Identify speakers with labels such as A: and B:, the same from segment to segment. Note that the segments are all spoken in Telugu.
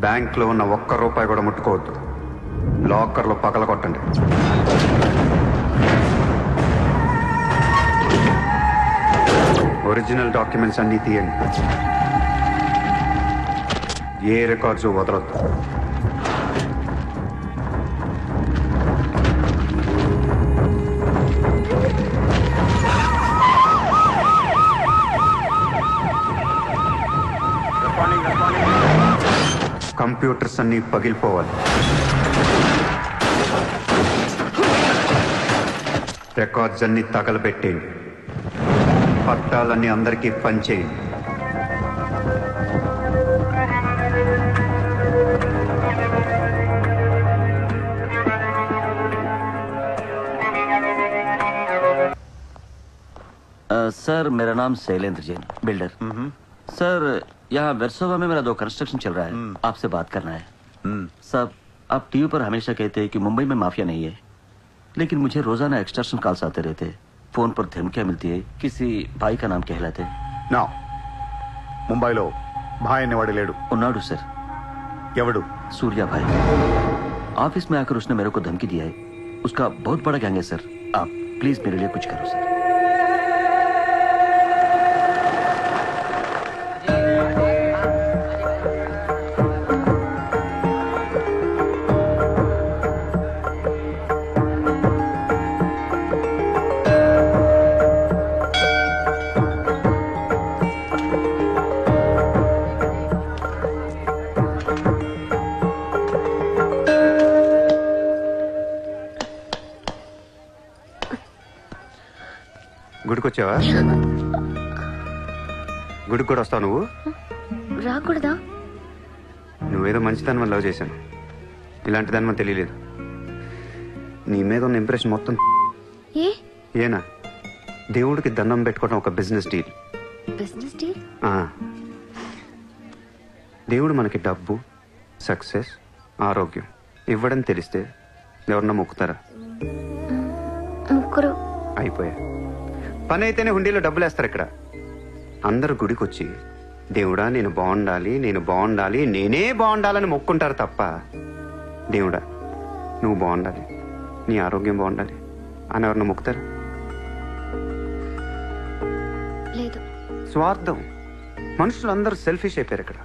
A: బ్యాంక్లో ఉన్న ఒక్క రూపాయి కూడా ముట్టుకోవద్దు. లాకర్లో పగలగొట్టండి. ఒరిజినల్ డాక్యుమెంట్స్ అన్నీ తీయండి. ఏ రికార్డ్స్ వదలొద్దు. కంప్యూటర్స్ అన్నీ పగిలిపోవాలి. రికార్డ్స్ అన్నీ తగలబెట్టేయండి. పట్టాలన్నీ అందరికీ పంచేయండి.
B: सर मेरा नाम शैलेंद्र जैन, बिल्डर। सर यहाँ वर्सोवा में मेरा 2 कंस्ट्रक्शन चल रहा है, आपसे बात करना है। सर आप टीवी पर हमेशा कहते हैं कि मुंबई में माफिया नहीं है, लेकिन मुझे रोजाना एक्सटॉर्शन कॉल्स आते रहते हैं। फोन पर धमकियां मिलती है, किसी भाई का नाम कहलाते
C: ना। ముంబైలో భాయ్ అనేవాడు లేడు?
B: ఉన్నాడు सर।
C: ఎవడు?
B: सूर्या भाई। ऑफिस में आकर उसने मेरे को धमकी दिया है। उसका बहुत बड़ा गैंग है सर। आप प्लीज मेरे लिए कुछ करो सर।
A: గుడికొచ్చావా? గుడికి కూడా వస్తావు నువ్వు?
D: రాకూడదా?
A: నువ్వేదో మంచిదాన్ని లవ్ చేశాను, ఇలాంటి దాన్ని మనం తెలియలేదు. నీ మీద ఉన్న ఇంప్రెషన్ మొత్తం ఏనా? దేవుడికి దండం పెట్టుకోవడం ఒక బిజినెస్ డీల్.
D: Business deal?
A: దేవుడు మనకి డబ్బు, సక్సెస్, ఆరోగ్యం ఇవ్వడం తెలిస్తే ఎవరన్నా మొక్కుతారా?
D: ముగ్గురు
A: అయిపోయా. పని అయితేనే హుండీలో డబ్బులు వేస్తారు. ఇక్కడ అందరు గుడికి వచ్చి దేవుడా నేను బాగుండాలి, నేను బాగుండాలి, నేనే బాగుండాలని మొక్కుంటారు తప్ప దేవుడా నువ్వు బాగుండాలి, నీ ఆరోగ్యం బాగుండాలి అని ఎవరిని మొక్కుతారు?
D: లేదు.
A: స్వార్థం. మనుషులందరూ సెల్ఫిష్ అయిపోయారు ఇక్కడ.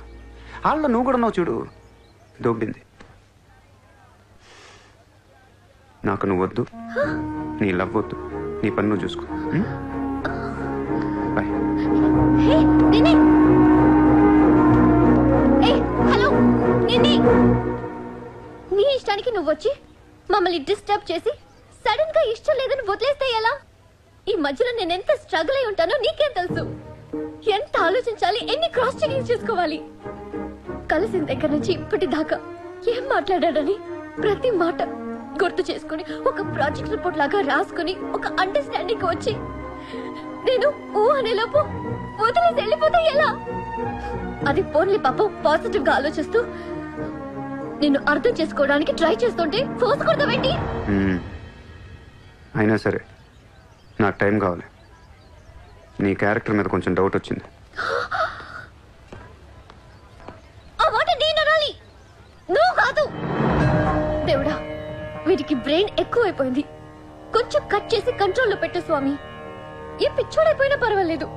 A: వాళ్ళలో నువ్వు కూడా ఉన్నావు చూడు, దొబ్బింది. నాకు నువ్వు వద్దు, నీ లవ్ వద్దు, నీ పని నువ్వు చూసుకో. బాయ్.
D: హలో, నీ ఇష్టానికి నువ్వు వచ్చి మమ్మల్ని డిస్టర్బ్ చేసి సడన్ గా ఇష్టం లేదని వదిలేస్తే ఎలా? ఈ మధ్యలో నేను ఎంత స్ట్రగుల్ అయి ఉంటానో నీకేం తెలుసు? ఎంత ఆలోచించాలి, ఎన్ని క్రాస్ చెకింగ్ చేసుకోవాలి. కలిసిన దగ్గర నుంచి ఇప్పటిదాకా ఏం మాట్లాడాడని ప్రతి మాట గుర్తు చేసుకుని ఒక ప్రాజెక్ట్ రిపోర్ట్ లాగా రాసుకుని ఒక అండర్స్టాండింగ్ వచ్చి నేను ఓ అనేలోపు వదిలేసి వెళ్ళిపోతే ఎలా? అది పోన్లే పాపం పాజిటివ్ గా ఆలోచిస్తూ నిన్ను అర్థం చేసుకోవడానికి ట్రై చేస్తుంటే ఫోర్స్ కొడతావేంటి?
A: అయినా సరే నాకు టైం కావాలి. నీ క్యారెక్టర్ మీద కొంచెం డౌట్ వచ్చింది.
D: ఆ మాట నేను అనాలి, నువ్వు కాదు. దేవుడా, వీటికి బ్రెయిన్ ఎక్కువైపోయింది. కొంచెం కట్ చేసి కంట్రోల్లో పెట్టు స్వామి. ఏ పిచ్చోడైపోయినా పర్వాలేదు,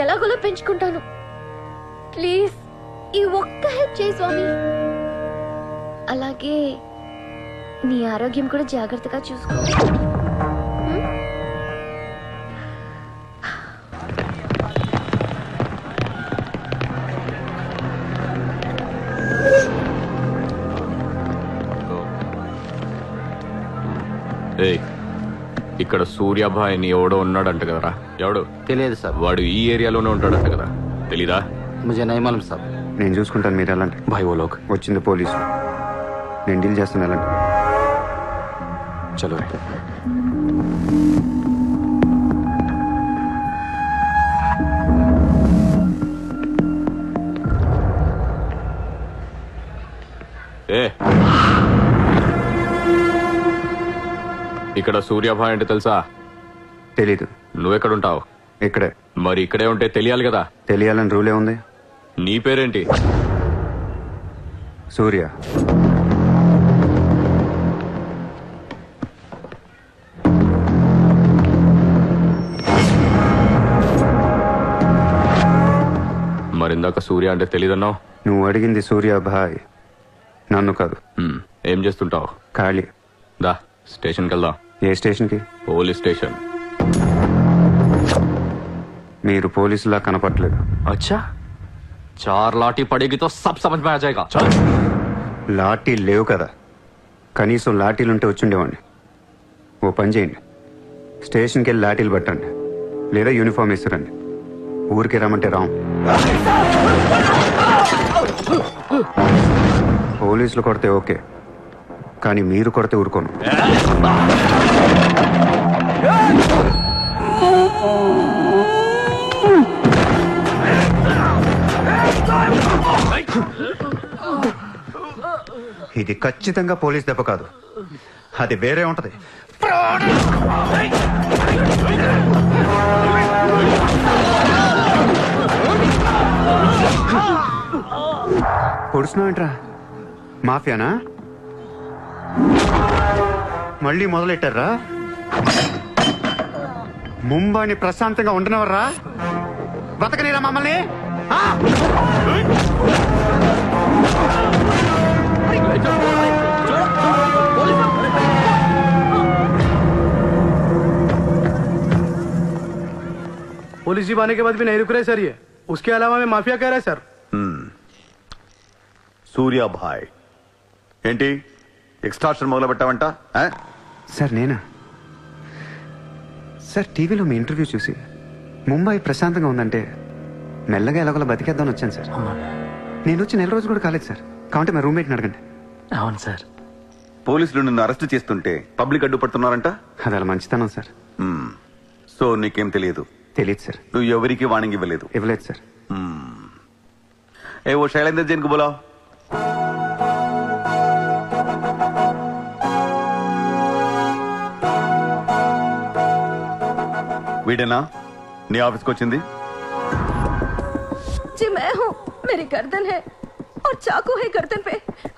D: ఎలాగోలా పెంచుకుంటాను. ప్లీజ్ ఈ ఒక్క హెల్ప్ చేయి స్వామి. అలాగే నీ ఆరోగ్యం కూడా జాగ్రత్తగా చూసుకో.
E: ఇక్కడ ఇక్కడ సూర్యాభాయ్ అని ఎవడో ఉన్నాడంట కదరా? ఎవడు
F: తెలియదు సార్.
E: వాడు ఈ ఏరియాలోనే ఉంటాడంట కదా, తెలీదా?
F: ముझे नहीं मालूम साहब.
A: నేను చూసుకుంటాను, మీరు వెళ్ళండి.
E: భాయ్ ఓ లోగ్
A: వచ్చింది పోలీసు, నేను డీల్ చేస్తాను, వెళ్ళండి.
E: చలో రే. ఏ ఇక్కడ సూర్యాభాయ్ అంటే తెలుసా?
A: తెలీదు.
E: నువ్వెక్కడుంటావు?
A: ఇక్కడే.
E: మరి ఇక్కడే ఉంటే తెలియాలి కదా.
A: తెలియాలని రూలే ఉంది.
E: నీ పేరేంటి?
A: సూర్య.
E: మరిందాక సూర్య అంటే తెలీదన్నావు.
A: నువ్వు అడిగింది సూర్యాభాయ్, నన్ను కాదు.
E: ఏం చేస్తుంటావు?
A: ఖాళీ.
E: దా స్టేషన్కి వెళ్దాం.
A: ఏ స్టేషన్కి?
E: Police station.
A: మీరు పోలీసులా కనపట్లేదు.
E: अच्छा 4 लाठी पड़ेगी तो सब समझ में आ जाएगा. चल.
A: లాఠీ లేవు కదా, కనీసం లాఠీలుంటే వచ్చుండేవాడిని. ఓ పని చేయండి, స్టేషన్కి వెళ్ళి లాఠీలు పట్టండి, లేదా యూనిఫామ్ వేసుకురండి. ఊరికి రమ్మంటే రాం. పోలీసులు కొడితే ఓకే, కానీ మీరు కొడితే ఊరుకోను. ఇది ఖచ్చితంగా పోలీస్ దెబ్బ కాదు, అది వేరే ఉంటది. పొడుస్తున్నావేంట్రా? మాఫియానా? మళ్ళీ మొదలెట్టారా? ముంబైని ప్రశాంతంగా ఉండనవర్రా? బతకనీరా మమ్మల్ని?
G: पुलिस जीप आने के बाद भी नहीं रुक रहे सर ये. उसके अलावा मैं माफिया कह रहा है सर.
C: సూర్యాభాయ్ ఏంటి ఎక్స్ట్రాక్షన్ మొదలు పెట్టావంట?
A: సార్ నేనా? సార్ టీవీలో మీ ఇంటర్వ్యూ చూసి ముంబై ప్రశాంతంగా ఉందంటే మెల్లగా ఎలాగోలా బతికేద్దామని వచ్చాను సార్. నేను వచ్చి 1 రోజు కూడా కాలేదు సార్. కావంటే మా రూమ్మేట్ని అడగండి.
B: అవును సార్.
C: పోలీసులు నిన్ను అరెస్ట్ చేస్తుంటే పబ్లిక్ అడ్డుపడుతున్నారంట.
A: అది అలా మంచితనం సార్.
C: సో నీకేం తెలియదు?
A: తెలియదు సార్.
C: నువ్వు ఎవరికి వార్నింగ్ ఇవ్వలేదు?
A: ఇవ్వలేదు సార్.
C: ఏ ఓ శైలేందర్ జైన్ కు బోలావ్. వీడేనా నీ ఆఫీస్కి వచ్చింది?
H: जी मैं हूँ. मेरी गर्दन है और चाकू है गर्दन पे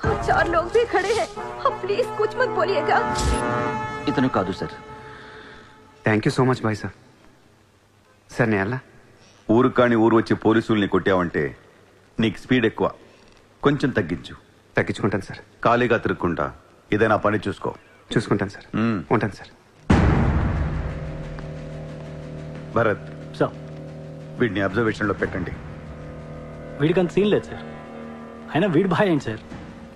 H: और 4 लोग भी खड़े हैं. आप प्लीज कुछ मत बोलिएगा.
B: ఇతను కాదు sir.
A: Thank you so much bye sir. Sir నేను ఎలా?
C: ఊరు కాని ఊరు వచ్చి పోలీసుల్ని కొట్టావంటే నీకు స్పీడ్ ఎక్కువ, కొంచెం తగ్గించు.
A: తగ్గించుకుంటాను సార్.
C: ఖాళీగా తిరుక్కుంటా ఏదైనా పని చూసుకో.
A: చూసుకుంటాను సార్. ఉంటాను సార్.
C: భరత్
G: సార్
C: వీడిని అబ్జర్వేషన్ లో పెట్టండి.
G: వీడికి అంత సీన్ లేదు సార్. అయినా వీడి భాయ్ ఏంటి సార్,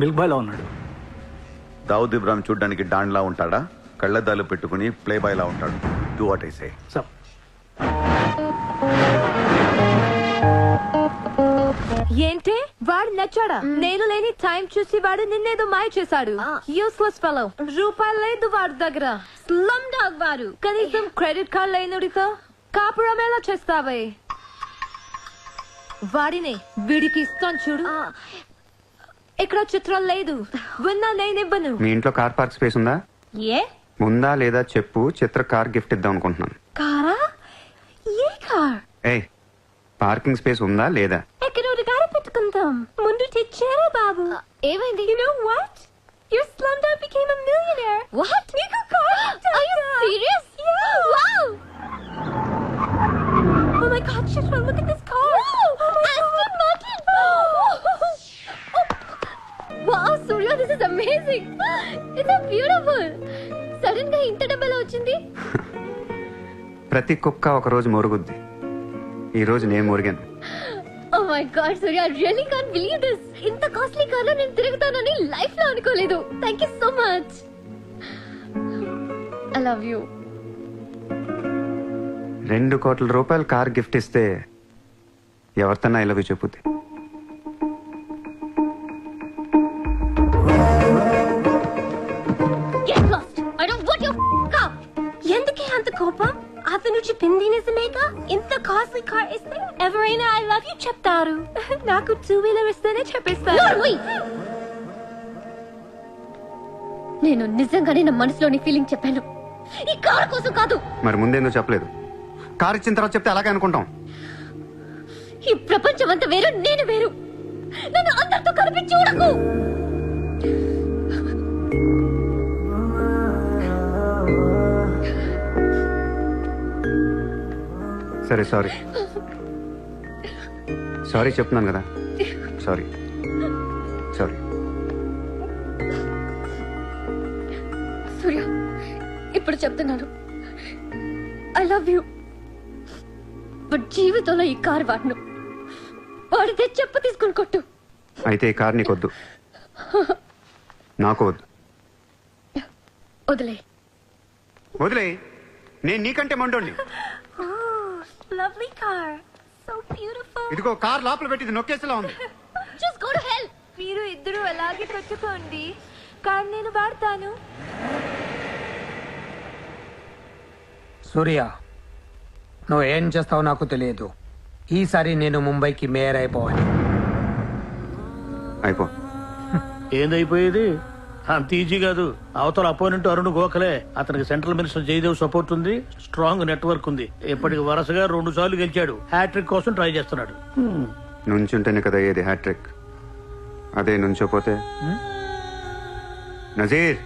G: మిల్క్ బాయ్ లా ఉన్నాడు.
C: దావుద్ ఇబ్రాహిం చూడ్డానికి డాన్లా ఉంటాడా? కళ్ళద్దాలు పెట్టుకుని ప్లే బాయ్ లా ఉంటాడు. Do what I say.
G: Sir
D: ఏంటి వాడు నచ్చాడా? నేను లేని టైం చూసి వాడు నిన్నేదో మాయ చేశాడు. Useless fellow. రూపాయలు లేదు వాడి దగ్గర. స్లమ్ డాగ్ వాడు. కనీసం క్రెడిట్ కార్డ్ లేనుడితో కాపురం ఎలా చేస్తావే? వాడిని వీడికి ఇస్తాను చూడు. ఇక్కడ చిత్రం లేదు. విన్నా నేనివ్వను.
A: మీ ఇంట్లో కార్ పార్క్ స్పేస్ ఉందా?
D: ఏ
A: ఉందా లేదా చెప్పు, చిత్ర కార్ గిఫ్ట్ ఇద్దాం అనుకుంటున్నాను.
D: కారా? ఏ కార్?
A: ఏ పార్కింగ్ స్పేస్ ఉందా లేదా?
D: ఎక్కడ గారి పెట్టుకుందాం. ముందు తెచ్చారా బాబు? ఏమైంది? You know what? Your slumdog became a millionaire. What? నీకు car? Are you serious? Yeah. Wow. Oh my God, Chitra, look at this car. Aston Martin. Wow, Surya, this is amazing. It's so beautiful. Sudden గా ఇంత డబ్బులు వచ్చింది.
A: ప్రతి కుక్క ఒక రోజు మొరుగుద్ది. ఈ రోజు నేను మొరిగాను.
D: Oh my God, Surya, I really can't believe this. ఇంత కాస్ట్లీ కార్ లో నేను తిరుగుతానని లైఫ్ లో అనుకోలేదు. Thank you so much. I love you.
A: 2 కోట్ల రూపాయలు కార్ గిఫ్ట్ ఇస్తే ఎవరితోనా ఐ లవ్ యూ చెప్పుద్ది.
D: Get lost. I don't want your car. ఎందుకే అంత కోపం? అతను చెప్పింది నిజమేగా? ఇంత కాస్ట్లీ కార్ ఇస్తే ఎవరైనా ఐ లవ్ యూ చెప్తారు. నాకు 2-wheeler ఇస్తేనే చెప్పేస్తారు. నేను నిజంగానే నా మనసులోని ఫీలింగ్ చెప్పాను. ఈ కార్ కోసం కాదు.
A: మరి ముందేందో చెప్పలేదు? కార్ ఇచ్చిన తర్వాత చెప్తే అలాగే అనుకుంటాం.
D: ఈ ప్రపంచం అంతా వేరు, నేను వేరు. నన్ను అందరితో కలిపి చూడకు.
A: సరే సారీ సారీ చెప్తున్నాను కదా. Sorry sorry.
D: సూర్య, ఇప్పుడు చెప్తున్నాను, ఐ లవ్ యూ. బట్ జీవితంలో ఈ కార్ వాడను. వాడితే చెప్పు తీసుకుని కొట్టు.
A: అయితే ఈ కార్ నీకు వద్దు, నాకు వద్దు.
D: వదిలే.
A: వదిలే. నేను నీకంటే మండోండి.
D: Lovely car, so beautiful.
A: ఇదిగో కార్ లోపల పెట్టింది నొక్కేసేలా ఉంది.
D: Just go to hell.
H: మీరు ఇద్దరు అలాగే పెట్టుకోండి, కార్ నేను వాడతాను.
I: సూర్య, నువ్వు ఏం చేస్తావో నాకు తెలియదు. ఈసారి నేను ముంబైకి మేయర్ అయిపోవాలి.
A: అయిపో.
J: ఏందైపోయేది? అంత ఈజీ కాదు. అవతల అపోనెంట్ అరుణ్ గోఖలే. అతనికి సెంట్రల్ మినిస్టర్ జయదేవ్ సపోర్ట్ ఉంది, స్ట్రాంగ్ నెట్వర్క్ ఉంది. ఇప్పటికి వరుసగా 2 సార్లు గెలిచాడు. హ్యాట్రిక్ కోసం ట్రై చేస్తున్నాడు.
A: నుంచుంటేనే కదా ఏది హ్యాట్రిక్. అదే నుంచోపోతే నజీర్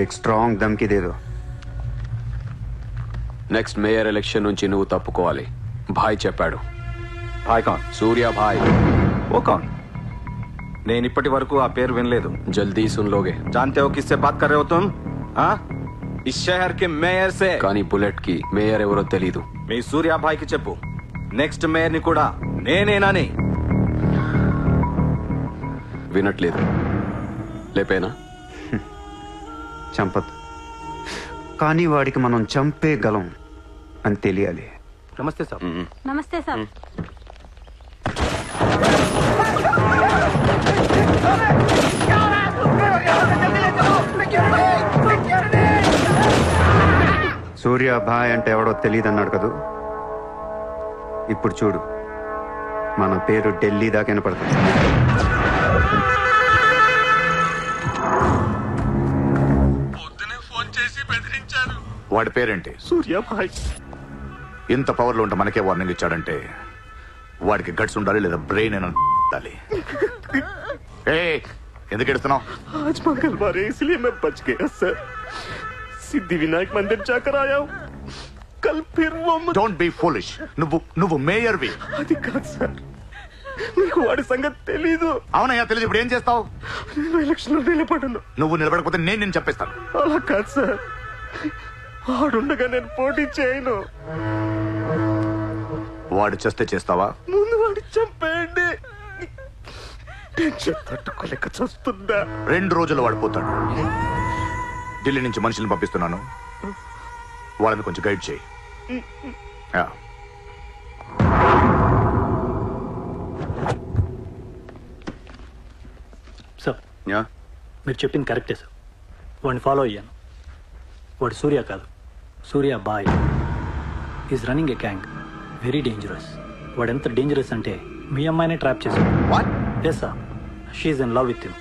A: एक स्ट्रांग धमकी दे दो.
E: నెక్స్ట్ మేయర్ ఎలక్షన్ నుంచి నువ్వు తప్పుకోవాలి. భాయ్ చెప్పాడు.
C: భాయ్ కౌన్?
E: సూర్య భాయ్.
C: ఓ కౌన్? నేను ఇప్పటి వరకు ఆ పేరు వినలేదు.
E: జల్దీ సున్ లోగే.
C: जानते हो किससे बात कर रहे हो तुम? हाँ? इस शहर के మేయర్ से.
E: కానీ బుల్లెట్ కి మేయర్ ఎవరో తెలీదు.
C: మీ సూర్య భాయ్ కి చెప్పు, నెక్స్ట్ మేయర్ ని కూడా నేనేనని.
E: వినట్లేదు. లేపేనా?
A: చంపదు, కానీ వాడికి మనం చంపేయగలం అని తెలియాలి.
F: నమస్తే సార్.
H: నమస్తే సార్.
A: సూర్య భాయ్ అంటే ఎవడో తెలియదు అన్నాడు కదూ. ఇప్పుడు చూడు, మన పేరు ఢిల్లీ దాకా వినపడుతుంది.
C: వాడి పేరేంటి? సూర్య భాయ్. ఇంత పవర్లో ఉంటే మనకే వార్నింగ్ ఇచ్చాడంటే వాడికి గట్స్ ఉండాలి, లేదా బ్రెయిన్ ఉండాలి. ఎందుకు ఎడుతున్నావు?
K: आज मंगलवार है इसलिए मैं बच गया सर. सिद्धिविनायक मंदिर जाकर आया हूँ. कल फिर वो
C: డోంట్ బీ ఫూలిష్. నువ్వు మేయర్వి.
K: అది కాదు సార్, మీకు వాడి సంగతి తెలీదు.
C: అవునయ్యా తెలియదు. ఇప్పుడు ఏం చేస్తావు?
K: నేను ఎలక్షన్ లో నిలబడను.
C: నువ్వు నిలబడకపోతే నేను నిన్ను చెప్పేస్తాను.
K: అలా కాదు సార్, వాడుండగా నేను పోటీ చేయను.
C: వాడు చేస్తే చేస్తావా?
K: ముందు వాడి చంపేయండి. టెన్షన్ తట్టుకోలేక చూస్తుందా.
C: 2 రోజుల్లో వాడిపోతాడు. ఢిల్లీ నుంచి మనుషుల్ని పంపిస్తున్నాను, వాళ్ళని కొంచెం గైడ్ చేయి.
G: సార్, మీరు చెప్పింది కరెక్టే సార్. వాడిని ఫాలో అయ్యాను. వాడు సూర్య కాదు, Surya boy. Is running a gang, very dangerous. వాడు ఎంత డేంజరస్ అంటే మీ అమ్మాయినే ట్రాప్ చేశాడు. Yes sir, she's in love with him.